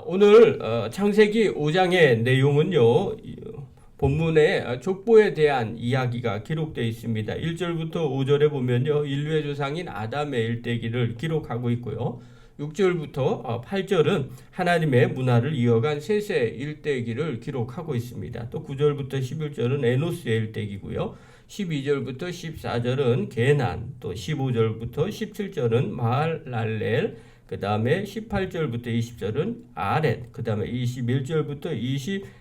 오늘 창세기 5장의 내용은요. 본문에 족보에 대한 이야기가 기록되어 있습니다. 1절부터 5절에 보면요. 인류의 조상인 아담의 일대기를 기록하고 있고요. 6절부터 8절은 하나님의 문화를 이어간 셋의 일대기를 기록하고 있습니다. 또 9절부터 11절은 에노스의 일대기고요. 12절부터 14절은 게난, 또 15절부터 17절은 마할랄렐, 그 다음에 18절부터 20절은 아렛, 그 다음에 21절부터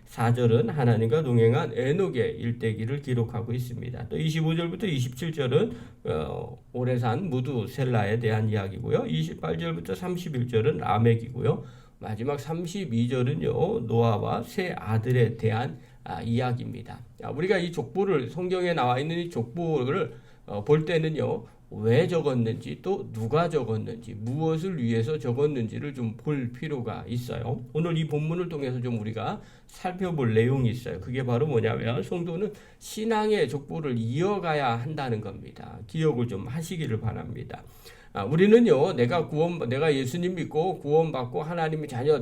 24절은 하나님과 동행한 에녹의 일대기를 기록하고 있습니다. 또 25절부터 27절은 오래 산 무두셀라에 대한 이야기고요. 28절부터 31절은 라멕이고요. 마지막 32절은요. 노아와 세 아들에 대한 이야기입니다. 우리가 이 족보를, 성경에 나와 있는 이 족보를 볼 때는요. 왜 적었는지, 또 누가 적었는지, 무엇을 위해서 적었는지를 좀 볼 필요가 있어요. 오늘 이 본문을 통해서 좀 우리가 살펴볼 내용이 있어요. 그게 바로 뭐냐면 성도는 신앙의 족보를 이어가야 한다는 겁니다. 기억을 좀 하시기를 바랍니다. 우리는요, 내가 예수님 믿고 구원받고 하나님의 자녀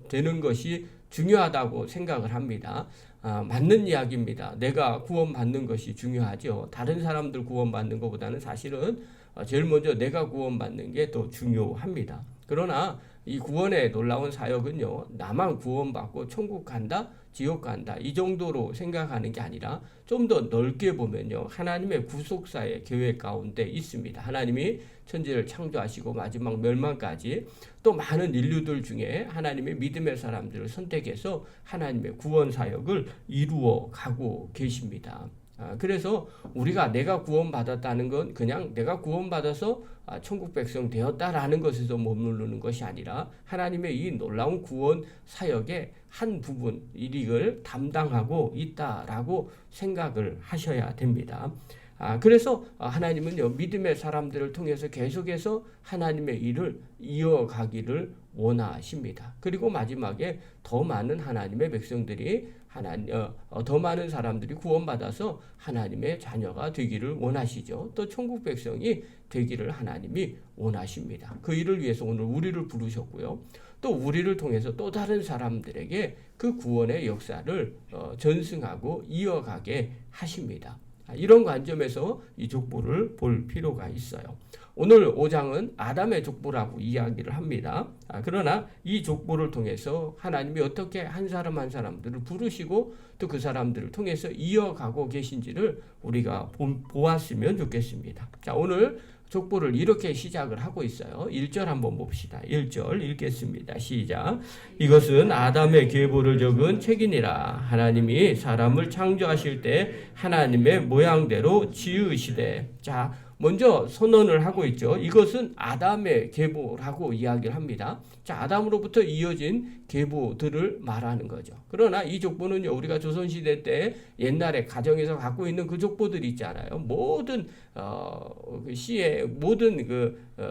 되는 것이 중요하다고 생각을 합니다. 맞는 이야기입니다. 내가 구원받는 것이 중요하죠. 다른 사람들 구원받는 것보다는 사실은 제일 먼저 내가 구원받는 게 더 중요합니다. 그러나 이 구원의 놀라운 사역은요, 나만 구원받고 천국 간다, 지옥 간다, 이 정도로 생각하는 게 아니라 좀 더 넓게 보면요, 하나님의 구속사의 계획 가운데 있습니다. 하나님이 천지를 창조하시고 마지막 멸망까지 또 많은 인류들 중에 하나님의 믿음의 사람들을 선택해서 하나님의 구원 사역을 이루어 가고 계십니다. 그래서 우리가 내가 구원받았다는 건 그냥 내가 구원받아서 천국 백성 되었다라는 것에서 머무르는 것이 아니라 하나님의 이 놀라운 구원 사역의 한 부분, 일익을 담당하고 있다라고 생각을 하셔야 됩니다. 그래서 하나님은요, 믿음의 사람들을 통해서 계속해서 하나님의 일을 이어가기를 원하십니다. 그리고 마지막에 더 많은 하나님의 백성들이 더 많은 사람들이 구원받아서 하나님의 자녀가 되기를 원하시죠. 또 천국 백성이 되기를 하나님이 원하십니다. 그 일을 위해서 오늘 우리를 부르셨고요. 또 우리를 통해서 또 다른 사람들에게 그 구원의 역사를 전승하고 이어가게 하십니다. 이런 관점에서 이 족보를 볼 필요가 있어요. 오늘 5장은 아담의 족보라고 이야기를 합니다. 그러나 이 족보를 통해서 하나님이 어떻게 한 사람 한 사람들을 부르시고 또 그 사람들을 통해서 이어가고 계신지를 우리가 보았으면 좋겠습니다. 자, 오늘 족보를 이렇게 시작을 하고 있어요. 1절 한번 봅시다. 1절 읽겠습니다. 시작. 이것은 아담의 계보를 적은 책이니라. 하나님이 사람을 창조하실 때 하나님의 모양대로 지으시되. 자, 먼저 선언을 하고 있죠. 이것은 아담의 계보라고 이야기를 합니다. 자, 아담으로부터 이어진 계보들을 말하는 거죠. 그러나 이 족보는요, 우리가 조선시대 때 옛날에 가정에서 갖고 있는 그 족보들이 있잖아요. 모든 시의 모든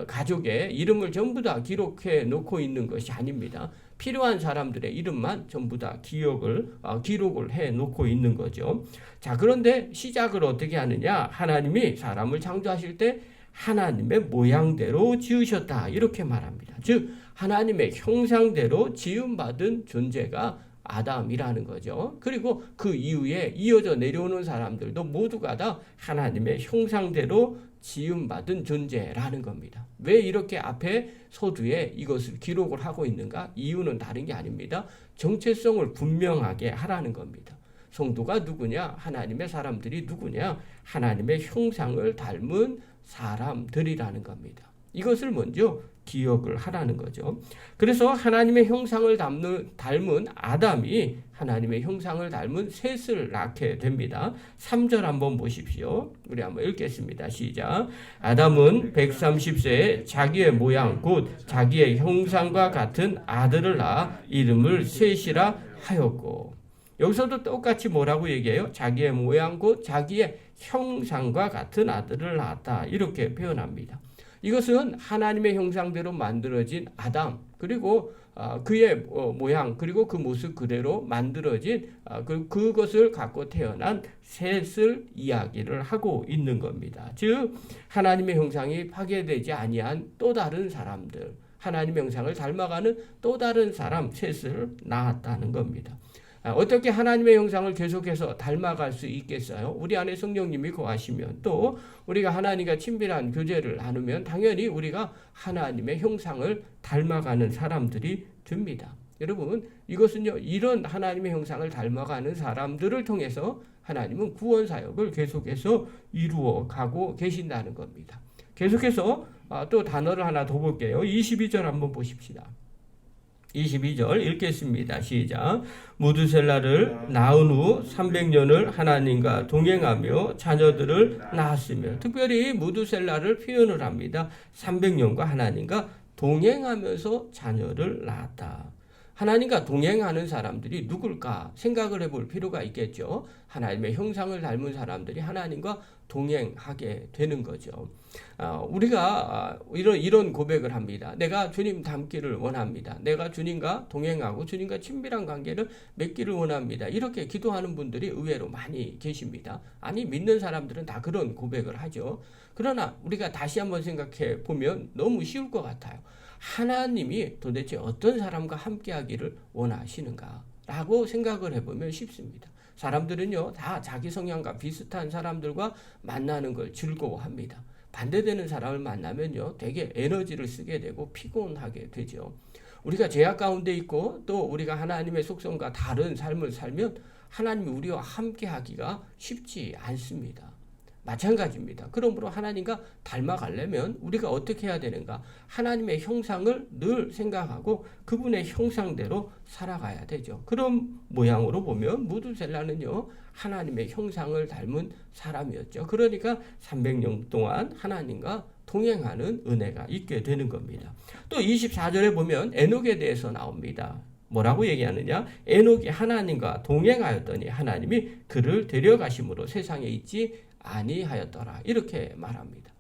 가족의 이름을 전부 다 기록해 놓고 있는 것이 아닙니다. 필요한 사람들의 이름만 전부 다 기록을 해 놓고 있는 거죠. 자, 그런데 시작을 어떻게 하느냐? 하나님이 사람을 창조하실 때 하나님의 모양대로 지으셨다. 이렇게 말합니다. 즉, 하나님의 형상대로 지음받은 존재가 아담이라는 거죠. 그리고 그 이후에 이어져 내려오는 사람들도 모두가 다 하나님의 형상대로 지음받은 존재라는 겁니다. 왜 이렇게 앞에 서두에 이것을 기록을 하고 있는가? 이유는 다른 게 아닙니다. 정체성을 분명하게 하라는 겁니다. 성도가 누구냐? 하나님의 사람들이 누구냐? 하나님의 형상을 닮은 사람들이라는 겁니다. 이것을 먼저 기억을 하라는 거죠. 그래서 하나님의 형상을 닮은 아담이 하나님의 형상을 닮은 셋을 낳게 됩니다. 3절 한번 보십시오. 우리 한번 읽겠습니다. 시작. 아담은 130세에 자기의 모양 곧 자기의 형상과 같은 아들을 낳아 이름을 셋이라 하였고. 여기서도 똑같이 뭐라고 얘기해요? 자기의 모양 곧 자기의 형상과 같은 아들을 낳았다. 이렇게 표현합니다. 이것은 하나님의 형상대로 만들어진 아담, 그리고 그의 모양, 그리고 그 모습 그대로 만들어진 그것을 갖고 태어난 셋을 이야기를 하고 있는 겁니다. 즉 하나님의 형상이 파괴되지 아니한 또 다른 사람들, 하나님의 형상을 닮아가는 또 다른 사람 셋을 낳았다는 겁니다. 어떻게 하나님의 형상을 계속해서 닮아갈 수 있겠어요? 우리 안에 성령님이 거하시면, 또 우리가 하나님과 친밀한 교제를 나누면 당연히 우리가 하나님의 형상을 닮아가는 사람들이 됩니다. 여러분, 이것은요, 이런 하나님의 형상을 닮아가는 사람들을 통해서 하나님은 구원 사역을 계속해서 이루어 가고 계신다는 겁니다. 계속해서 또 단어를 하나 더 볼게요. 22절 한번 보십시다. 22절 읽겠습니다. 시작. 무드셀라를 낳은 후 300년을 하나님과 동행하며 자녀들을 낳았으며, 특별히 무드셀라를 표현을 합니다. 300년과 하나님과 동행하면서 자녀를 낳았다. 하나님과 동행하는 사람들이 누굴까 생각을 해볼 필요가 있겠죠. 하나님의 형상을 닮은 사람들이 하나님과 동행하게 되는 거죠. 우리가 이런 고백을 합니다. 내가 주님 닮기를 원합니다. 내가 주님과 동행하고 주님과 친밀한 관계를 맺기를 원합니다. 이렇게 기도하는 분들이 의외로 많이 계십니다. 아니, 믿는 사람들은 다 그런 고백을 하죠. 그러나 우리가 다시 한번 생각해 보면 너무 쉬울 것 같아요. 하나님이 도대체 어떤 사람과 함께하기를 원하시는가 라고 생각을 해보면 쉽습니다. 사람들은요, 다 자기 성향과 비슷한 사람들과 만나는 걸 즐거워합니다. 반대되는 사람을 만나면요, 되게 에너지를 쓰게 되고 피곤하게 되죠. 우리가 죄악 가운데 있고 또 우리가 하나님의 속성과 다른 삶을 살면 하나님이 우리와 함께하기가 쉽지 않습니다. 마찬가지입니다. 그러므로 하나님과 닮아가려면 우리가 어떻게 해야 되는가? 하나님의 형상을 늘 생각하고 그분의 형상대로 살아가야 되죠. 그런 모양으로 보면 무드셀라는요, 하나님의 형상을 닮은 사람이었죠. 그러니까 300년 동안 하나님과 동행하는 은혜가 있게 되는 겁니다. 또 24절에 보면 에녹에 대해서 나옵니다. 뭐라고 얘기하느냐? 에녹이 하나님과 동행하였더니 하나님이 그를 데려가심으로 세상에 있지 아니하였더라. 이렇게 말합니다.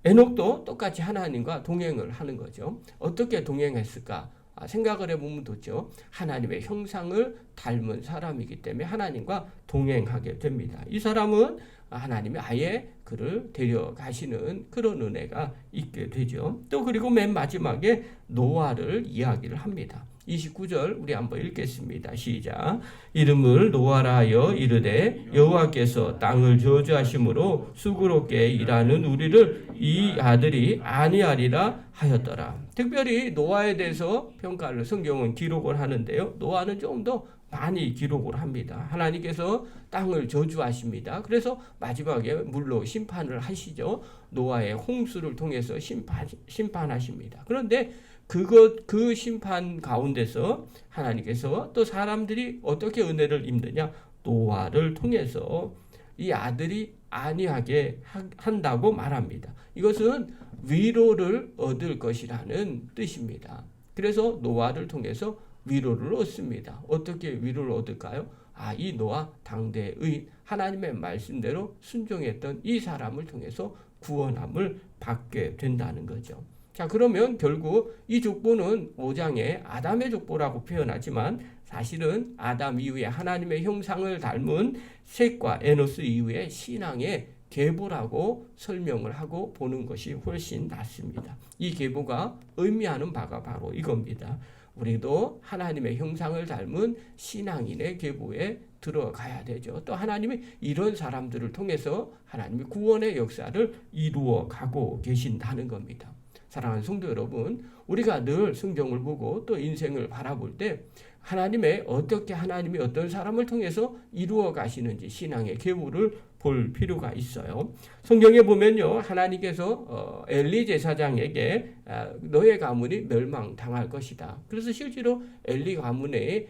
에녹도 똑같이 하나님과 동행을 하는 거죠. 어떻게 동행했을까? 생각을 해보면 좋죠. 하나님의 형상을 닮은 사람이기 때문에 하나님과 동행하게 됩니다. 이 사람은 하나님이 아예 그를 데려가시는 그런 은혜가 있게 되죠. 또 그리고 맨 마지막에 노아를 이야기를 합니다. 29절 우리 한번 읽겠습니다. 시작. 이름을 노아라 하여 이르되 여호와께서 땅을 저주하심으로 수고롭게 일하는 우리를 이 아들이 아니하리라 하였더라. 특별히 노아에 대해서 평가를 성경은 기록을 하는데요. 노아는 좀 더 많이 기록을 합니다. 하나님께서 땅을 저주하십니다. 그래서 마지막에 물로 심판을 하시죠. 노아의 홍수를 통해서 심판하십니다. 그런데 그 심판 가운데서 하나님께서 또 사람들이 어떻게 은혜를 입느냐? 노아를 통해서 이 아들이 아니하게 한다고 말합니다. 이것은 위로를 얻을 것이라는 뜻입니다. 그래서 노아를 통해서 위로를 얻습니다. 어떻게 위로를 얻을까요? 이 노아 당대의 하나님의 말씀대로 순종했던 이 사람을 통해서 구원함을 받게 된다는 거죠. 자, 그러면 결국 이 족보는 5장에 아담의 족보라고 표현하지만 사실은 아담 이후에 하나님의 형상을 닮은 셋과 에노스 이후에 신앙의 계보라고 설명을 하고 보는 것이 훨씬 낫습니다. 이 계보가 의미하는 바가 바로 이겁니다. 우리도 하나님의 형상을 닮은 신앙인의 계보에 들어가야 되죠. 또 하나님이 이런 사람들을 통해서 하나님이 구원의 역사를 이루어 가고 계신다는 겁니다. 사랑하는 성도 여러분, 우리가 늘 성경을 보고 또 인생을 바라볼 때 하나님이 어떤 사람을 통해서 이루어 가시는지 신앙의 계보를 볼 필요가 있어요. 성경에 보면요, 하나님께서 엘리 제사장에게 너의 가문이 멸망당할 것이다. 그래서 실제로 엘리 가문에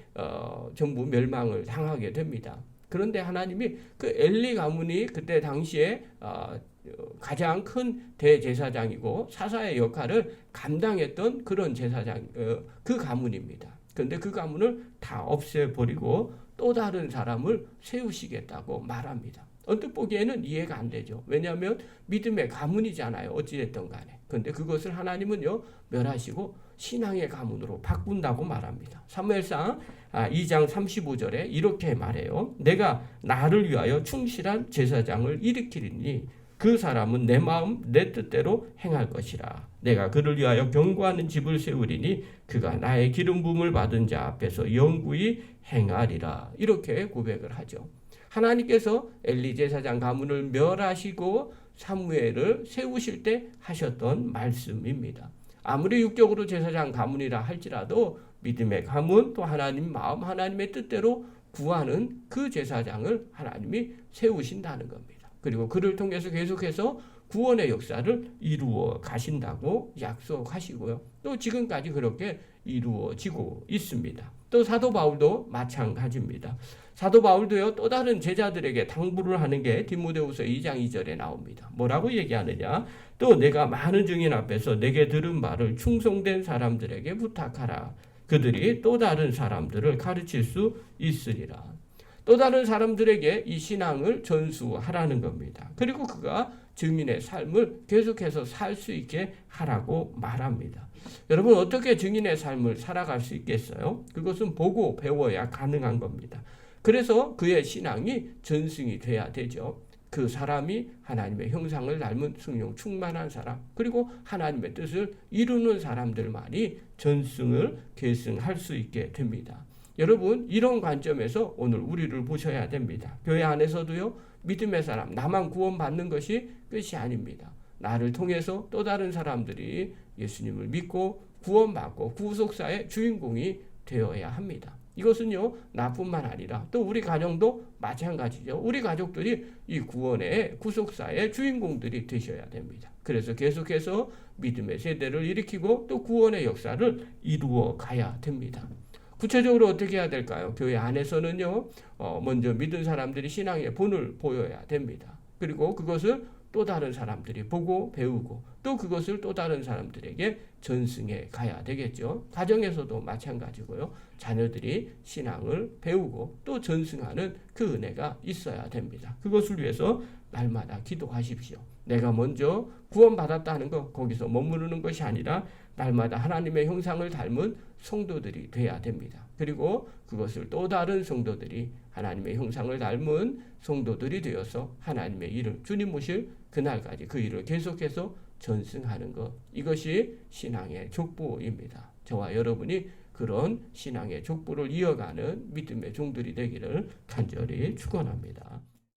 전부 멸망을 당하게 됩니다. 그런데 하나님이 그 엘리 가문이 그때 당시에 가장 큰 대제사장이고 사사의 역할을 감당했던 그런 제사장, 그 가문입니다. 그런데 그 가문을 다 없애버리고 또 다른 사람을 세우시겠다고 말합니다. 언뜻 보기에는 이해가 안 되죠. 왜냐하면 믿음의 가문이잖아요. 어찌됐든 간에. 그런데 그것을 하나님은요, 멸하시고 신앙의 가문으로 바꾼다고 말합니다. 사무엘상 2장 35절에 이렇게 말해요. 내가 나를 위하여 충실한 제사장을 일으키리니 그 사람은 내 마음 내 뜻대로 행할 것이라. 내가 그를 위하여 견고하는 집을 세우리니 그가 나의 기름 부음을 받은 자 앞에서 영구히 행하리라. 이렇게 고백을 하죠. 하나님께서 엘리 제사장 가문을 멸하시고 사무엘을 세우실 때 하셨던 말씀입니다. 아무리 육적으로 제사장 가문이라 할지라도 믿음의 가문, 또 하나님 마음, 하나님의 뜻대로 구하는 그 제사장을 하나님이 세우신다는 겁니다. 그리고 그를 통해서 계속해서 구원의 역사를 이루어 가신다고 약속하시고요. 또 지금까지 그렇게 이루어지고 있습니다. 또 사도 바울도 마찬가지입니다. 사도 바울도요, 또 다른 제자들에게 당부를 하는 게 디모데후서 2장 2절에 나옵니다. 뭐라고 얘기하느냐? 또 내가 많은 증인 앞에서 내게 들은 말을 충성된 사람들에게 부탁하라. 그들이 또 다른 사람들을 가르칠 수 있으리라. 또 다른 사람들에게 이 신앙을 전수하라는 겁니다. 그리고 그가 증인의 삶을 계속해서 살 수 있게 하라고 말합니다. 여러분, 어떻게 증인의 삶을 살아갈 수 있겠어요? 그것은 보고 배워야 가능한 겁니다. 그래서 그의 신앙이 전승이 돼야 되죠. 그 사람이 하나님의 형상을 닮은 성령 충만한 사람, 그리고 하나님의 뜻을 이루는 사람들만이 전승을 계승할 수 있게 됩니다. 여러분, 이런 관점에서 오늘 우리를 보셔야 됩니다. 교회 안에서도요, 믿음의 사람, 나만 구원받는 것이 끝이 아닙니다. 나를 통해서 또 다른 사람들이 예수님을 믿고 구원받고 구속사의 주인공이 되어야 합니다. 이것은요, 나뿐만 아니라 또 우리 가정도 마찬가지죠. 우리 가족들이 이 구원의 구속사의 주인공들이 되셔야 됩니다. 그래서 계속해서 믿음의 세대를 일으키고 또 구원의 역사를 이루어 가야 됩니다. 구체적으로 어떻게 해야 될까요? 교회 안에서는요, 먼저 믿은 사람들이 신앙의 본을 보여야 됩니다. 그리고 그것을 또 다른 사람들이 보고 배우고 또 그것을 또 다른 사람들에게 전승해 가야 되겠죠. 가정에서도 마찬가지고요. 자녀들이 신앙을 배우고 또 전승하는 그 은혜가 있어야 됩니다. 그것을 위해서 날마다 기도하십시오. 내가 먼저 구원받았다는 것, 거기서 머무르는 것이 아니라 날마다 하나님의 형상을 닮은 성도들이 돼야 됩니다. 그리고 그것을 또 다른 성도들이 하나님의 형상을 닮은 성도들이 되어서 하나님의 일을, 주님 오실 그날까지 그 일을 계속해서 전승하는 것, 이것이 신앙의 족보입니다. 저와 여러분이 그런 신앙의 족보를 이어가는 믿음의 종들이 되기를 간절히 축원합니다.